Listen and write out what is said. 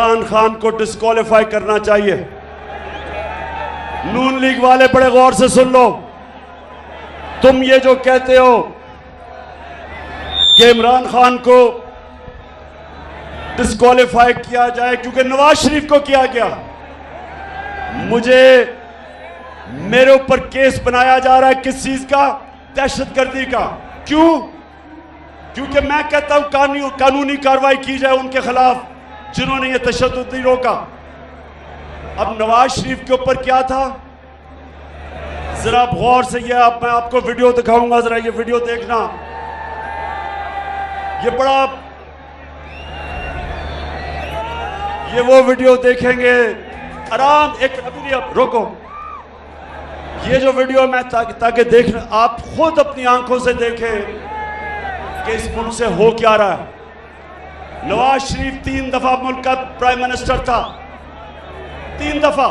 इमरान खान को डिस्क्वालीफाई करना चाहिए। नून लीग वाले बड़े गौर से सुन लो। तुम ये जो कहते हो कि इमरान खान को डिस्क्वालीफाई किया जाए क्योंकि नवाज शरीफ को किया गया, मेरे ऊपर केस बनाया जा रहा है किस चीज का? दहशतगर्दी का। क्यों? क्योंकि मैं कहता हूं कानूनी कार्रवाई की जाए उनके खिलाफ जिन्होंने ये तशद्दुद रोका। अब नवाज शरीफ के ऊपर क्या था, जरा गौर से ये मैं आपको वीडियो दिखाऊंगा, जरा ये वीडियो देखना। ये वो वीडियो देखेंगे आराम। एक अभी रोको, ये जो वीडियो मैं ताकि देखना आप खुद अपनी आंखों से देखें कि इस मुल्क से हो क्या रहा है। नवाज शरीफ 3 दफा मुल्क का प्राइम मिनिस्टर था, 3 दफा।